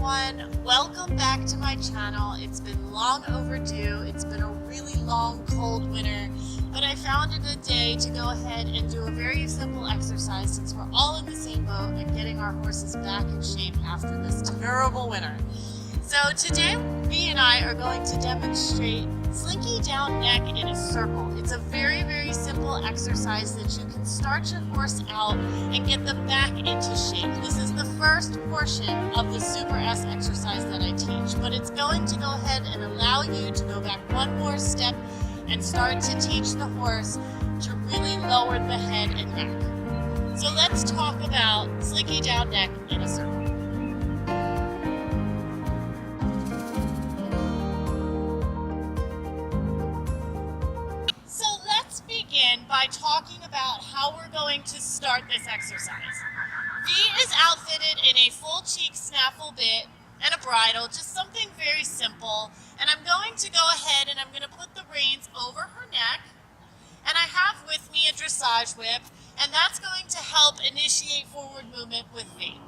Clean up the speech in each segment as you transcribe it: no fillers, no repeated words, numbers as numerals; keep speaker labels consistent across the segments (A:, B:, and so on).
A: everyone, welcome back to my channel. It's been long overdue. It's been a really long cold winter, but I found a good day to go ahead and do a very simple exercise since we're all in the same boat and getting our horses back in shape after this terrible winter. So today V and I are going to demonstrate Slinky down neck in a circle. It's a very, very simple exercise that you can start your horse out and get them back into shape. This is the first portion of the Super S exercise that I teach, but it's going to go ahead and allow you to go back one more step and start to teach the horse to really lower the head and neck. So let's talk about Slinky down neck in a circle. By talking about how we're going to start this exercise. V is outfitted in a full cheek snaffle bit and a bridle, just something very simple. And I'm going to go ahead and I'm going to put the reins over her neck. And I have with me a dressage whip, and that's going to help initiate forward movement with V.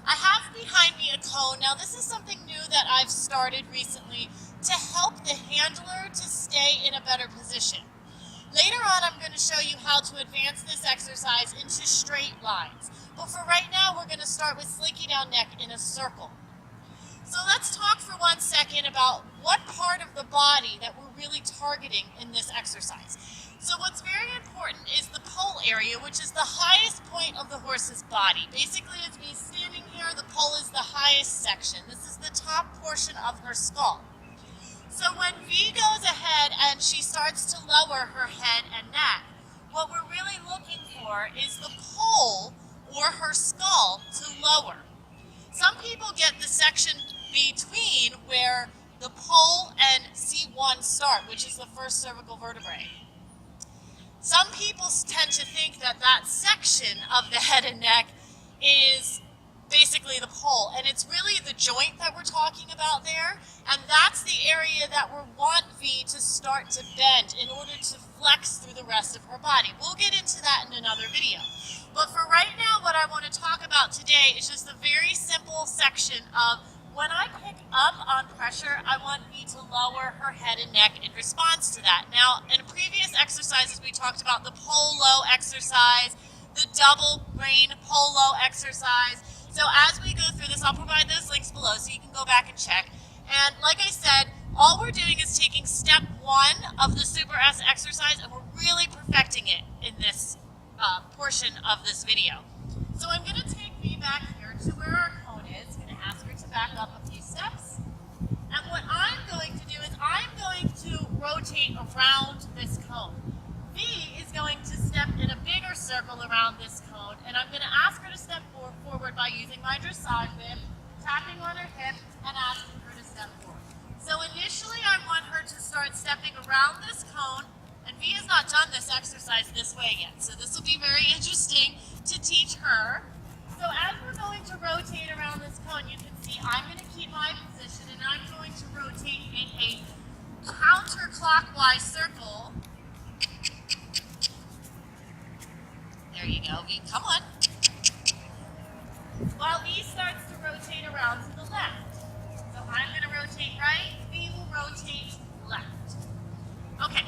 A: I have behind me a cone. Now this is something new that I've started recently to help the handler to stay in a better position. Later on, I'm going to show you how to advance this exercise into straight lines. But for right now, we're going to start with Slinky down neck in a circle. So let's talk for 1 second about what part of the body that we're really targeting in this exercise. So what's very important is the poll area, which is the highest point of the horse's body. Basically, as we're standing here, the poll is the highest section. This is the top portion of her skull. So when V goes ahead and she starts to lower her head and neck, what we're really looking for is the poll or her skull to lower. Some people get the section between where the poll and C1 start, which is the first cervical vertebrae. Some people tend to think that that section of the head and neck is basically the poll, and it's really the joint that we're talking about there, and that's the area that we want V to start to bend in order to flex through the rest of her body. We'll get into that in another video. But for right now, what I want to talk about today is just a very simple section of when I pick up on pressure, I want V to lower her head and neck in response to that. Now, in previous exercises, we talked about the pull low exercise, the double rein pull low exercise. So as we go through this, I'll provide those links below so you can go back and check. And like I said, all we're doing is taking step 1 of the Super S exercise, and we're really perfecting it in this portion of this video. So I'm going to take V back here to where our cone is. I'm going to ask her to back up a few steps. And what I'm going to do is I'm going to rotate around this cone. V is going to step in a bigger circle around this cone, and I'm going to ask her to step forward by using my dressage whip, tapping on her hip, and asking her to step forward. So initially, I want her to start stepping around this cone, and V has not done this exercise this way yet, so this will be very interesting to teach her. So as we're going to rotate around this cone, you can see I'm going to keep my position, and I'm going to rotate in a counterclockwise circle. There you go, V, come on. While V starts to rotate around to the left. So I'm going to rotate right, V will rotate left. Okay,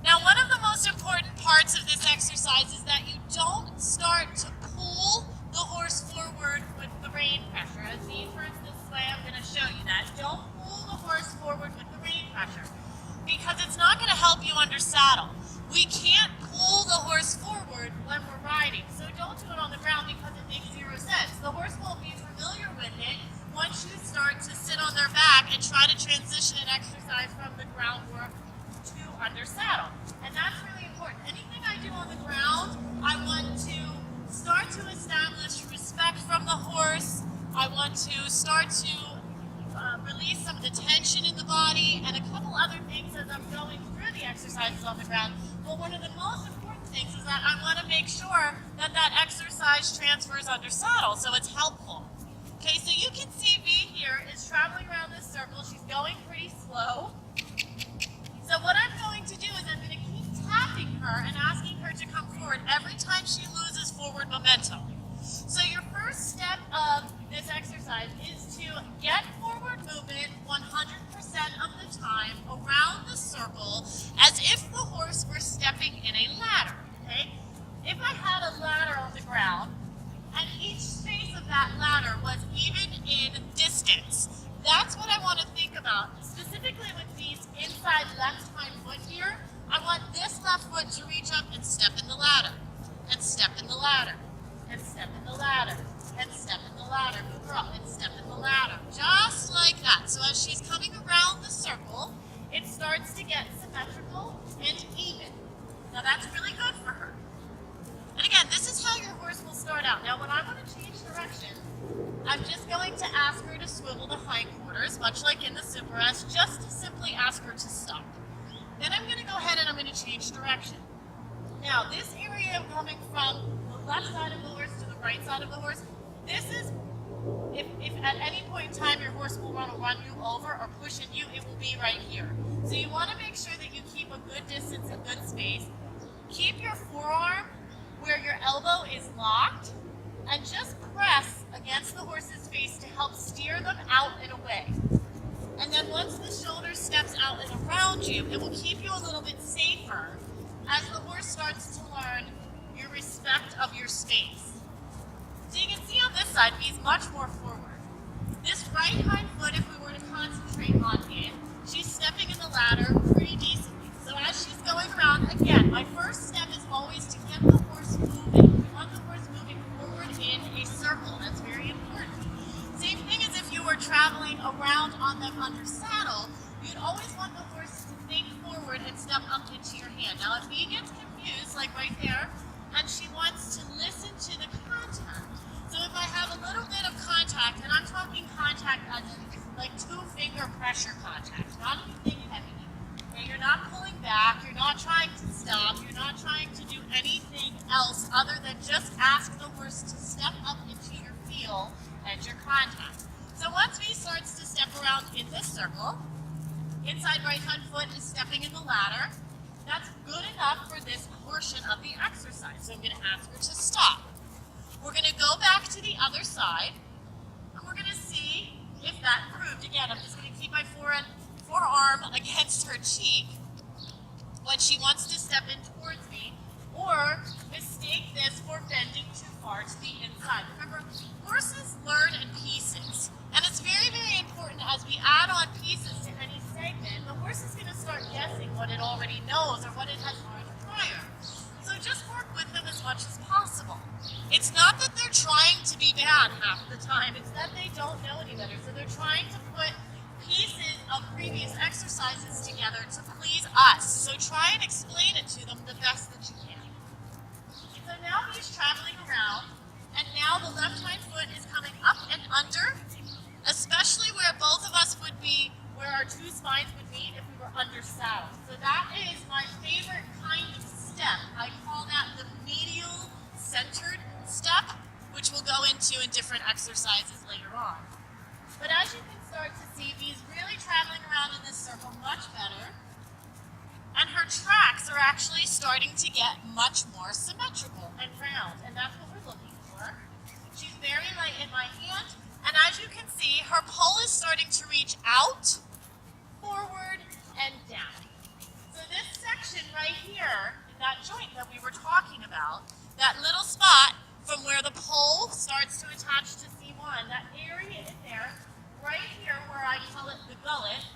A: now one of the most important parts of this exercise is that you don't start to pull the horse forward with the rein pressure. As V turns this way, I'm going to show you that. Don't pull the horse forward with the rein pressure, because it's not going to help you under saddle. We can't pull the horse forward when we're riding, so don't do it on the ground because it makes zero sense. The horse won't be familiar with it once you start to sit on their back and try to transition an exercise from the groundwork to under saddle. And that's really important. Anything I do on the ground, I want to start to establish respect from the horse. I want to start to release some of the tension in the body and a couple other things as I'm going through the exercises on the ground. But one of the most important things is that I want to make sure that that exercise transfers under saddle, so it's helpful. Okay, so you can see V here is traveling around this circle. She's going pretty slow. So what I'm going to do is I'm going to keep tapping her and asking her to come forward every time she loses forward momentum. So your first step of this exercise is to get that's what I want to think about. Specifically with these inside left hind foot here, I want this left foot to reach up and step in the ladder, and step in the ladder, and step in the ladder, and step in the ladder. Move her up and step in the ladder. Just like that. So as she's coming around the circle, it starts to get symmetrical and even. Now that's really good for her. And again, this is how your horse will start out. Now when I want to change direction, I'm just going to ask her to swivel the hindquarters, much like in the Super S, just to simply ask her to stop. Then I'm going to go ahead and I'm going to change direction. Now this area coming from the left side of the horse to the right side of the horse, this is, if at any point in time your horse will want to run you over or push at you, it will be right here. So you want to make sure that you keep a good distance and good space. Keep your forearm where your elbow is locked and just press against the horse's face to help steer them out and away. And then once the shoulder steps out and around you, it will keep you a little bit safer as the horse starts to learn your respect of your space. So you can see on this side, he's much more forward. This right hind foot, if we were to concentrate on it, she's stepping in the ladder pretty decently. So as she's going around, again, my first step is always to get the horse moving. We want the horse moving forward in a circle. That's very important. Same thing as if you were traveling around on them under saddle, you'd always want the horse to think forward and step up into your hand. Now if he gets confused, like right there, and she wants to listen to the contact. So if I have a little bit of contact, and I'm talking contact as in like 2-finger pressure contact, not anything heavy. Okay, you're not pulling back, you're not trying to stop, you're not trying to do anything else other than just ask the horse to step up into your feel and your contact. So once he starts to step around in this circle, inside right hind foot is stepping in the ladder. That's good enough for this portion of the exercise. So I'm going to ask her to stop. We're going to go back to the other side, and we're going to see if that proved. Again, I'm just going to keep my forearm against her cheek when she wants to step in towards me, or mistake this for bending too far to the inside. Remember, horses learn in pieces, and it's very, very important as we add on pieces to any segment, the horse is going to start guessing what it already knows or what it has learned prior. So just work with them as much as possible. It's not that they're trying to be bad half the time, it's that they don't know any better. So they're trying to put pieces of previous exercises together to please us. So try and explain it to them the best that you can. So now he's traveling around, and now the left hind foot is coming up and under, especially where both of us would be, where our two spines would meet if we were under saddle. So that is my favorite kind of step. I call that the medial centered step, which we'll go into in different exercises later on. But as you can start to see, he's really traveling around in this circle much better. And her tracks are actually starting to get much more symmetrical and round, and that's what we're looking for. She's very light in my hand, and as you can see, her pole is starting to reach out, forward, and down. So this section right here, that joint that we were talking about, that little spot from where the pole starts to attach to C1, that area in there, right here where I call it the gullet,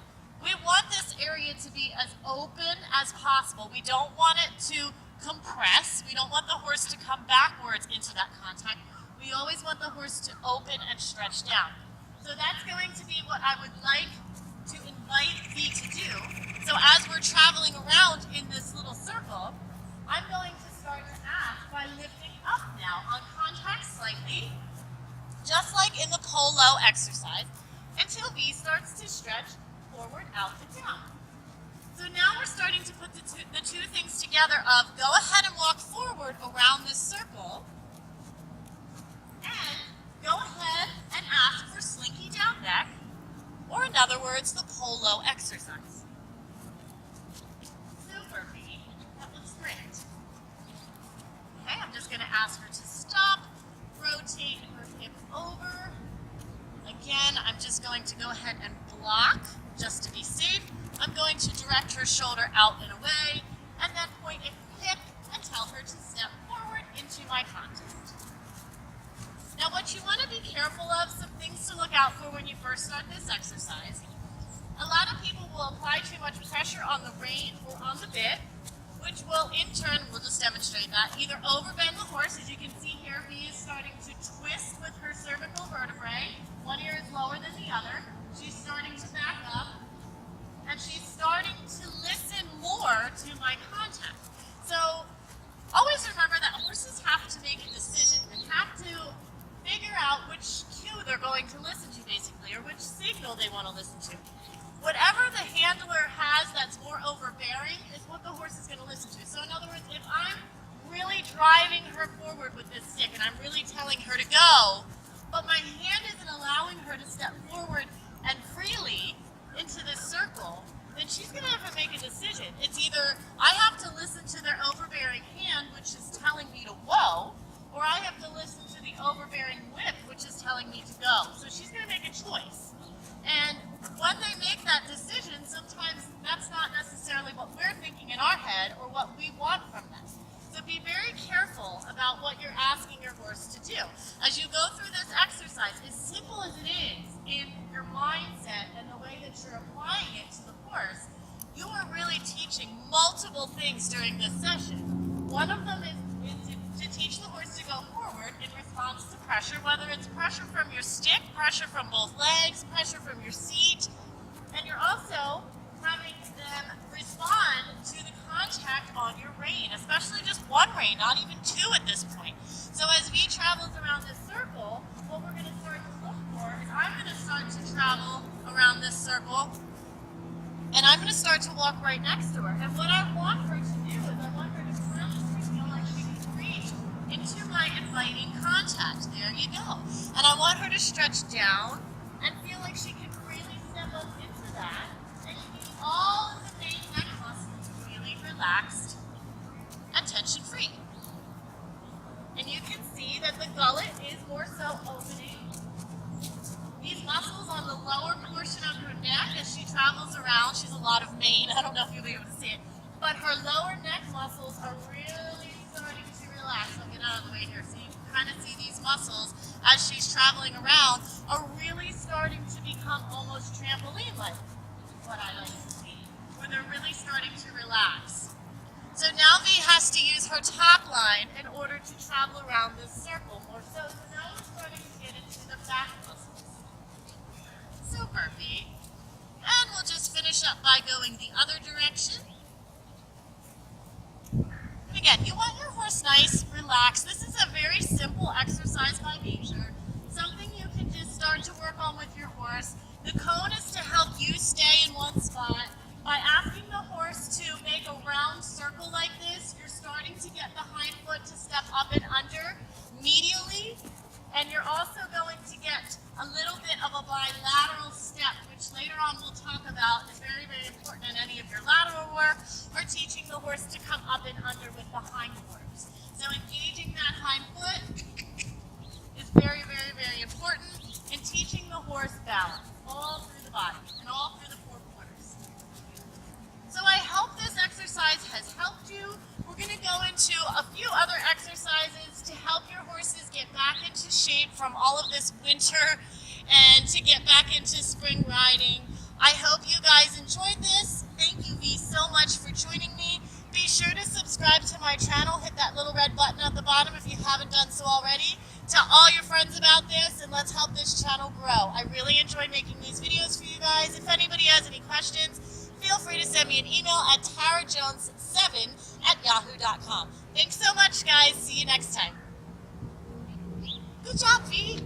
A: we want this area to be as open as possible. We don't want it to compress. We don't want the horse to come backwards into that contact. We always want the horse to open and stretch down. So that's going to be what I would like to invite thee to do. So as we're traveling around in this little circle, I'm going to start to ask by lifting up now on contact slightly, just like in the polo exercise, until V starts to stretch forward, out, and down. So now we're starting to put the two things together of go ahead and walk forward around this circle, and go ahead and ask for slinky down neck, or in other words, the polo exercise. Super, V. That looks great. Okay, I'm just going to ask her to stop, rotate her hip over. Again, I'm just going to go ahead and block, just to be safe. I'm going to direct her shoulder out and away, and then point a hip and tell her to step forward into my contact. Now what you want to be careful of, some things to look out for when you first start this exercise. A lot of people will apply too much pressure on the rein or on the bit, which will in turn, we'll just demonstrate that, either overbend the horse. As you can see here, V is starting to twist with her cervical vertebrae. One ear is lower than the other. She's starting to back up, and she's starting to listen more to my contact. So always remember that horses have to make a decision and have to figure out which cue they're going to listen to, basically, or which signal they want to listen to. Whatever the handler has that's more overbearing is what the horse is going to listen to. So in other words, if I'm really driving her forward with this stick and I'm really telling her to go, but my hand isn't allowing her to step forward and freely into this circle, then she's going to have to make a decision. It's either I have to listen to their overbearing hand, which is telling me to whoa, or I have to listen to the overbearing whip, which is telling me to go. So she's going to make a choice. And when they make that decision, sometimes that's not necessarily what we're thinking in our head or what we want from them. So be very careful about what you're asking your horse to do. As you go through this exercise, as simple as it is in your mindset and the way that you're applying it to the horse, you are really teaching multiple things during this session. One of them is to teach the horse to go forward in response to pressure, whether it's pressure from your stick, pressure from both legs, pressure from your seat, and you're also having them respond to the contact on your rein, especially just one rein, not even two at this point. So as V travels around this circle, what we're going to start to look for is I'm going to start to travel around this circle, and I'm going to start to walk right next to her. And what I want her to do is I want her to really feel like she can reach into my inviting contact. There you go. And I want her to stretch down and feel like she can really step up into that. And you need all of the main neck muscles really relaxed and tension-free. And you can see that the gullet is more so opening. These muscles on the lower portion of her neck as she travels around, she's a lot of mane, I don't know if you'll be able to see it, but her lower neck muscles are really starting to relax. I'll get out of the way here so you can kind of see these muscles as she's traveling around are really starting to become almost trampoline-like, what I like to see, where they're really starting to relax. So now V has to use her top line in order to travel around this circle more so. So now we're starting to get into the back muscles. Super, V. And we'll just finish up by going the other direction. And again, you want your horse nice, relaxed. This is a very simple exercise by nature. Something you can just start to work on with your horse. The cone is to help you stay in one spot. By asking the horse to make a round circle like this, you're starting to get the hind foot to step up and under medially, and you're also going to get a little bit of a bilateral step, which later on we'll talk about is very, very important in any of your lateral work, or teaching the horse to come up and under with the hind quarters. So engaging that hind foot is very, very, very important in teaching the horse balance all through the body and all through the four corners. So I hope this exercise has helped you. We're going to go into a few other exercises to help your horses get back into shape from all of this winter and to get back into spring riding. I hope you guys enjoyed this. Thank you, V, so much for joining me. Be sure to subscribe to my channel. Hit that little red button at the bottom if you haven't done so already. Tell all your friends about this and let's help this channel grow. I really enjoy making these videos for you guys. If anybody has any questions, feel free to send me an email at tarajones7@yahoo.com. Thanks so much, guys. See you next time. Good job, V.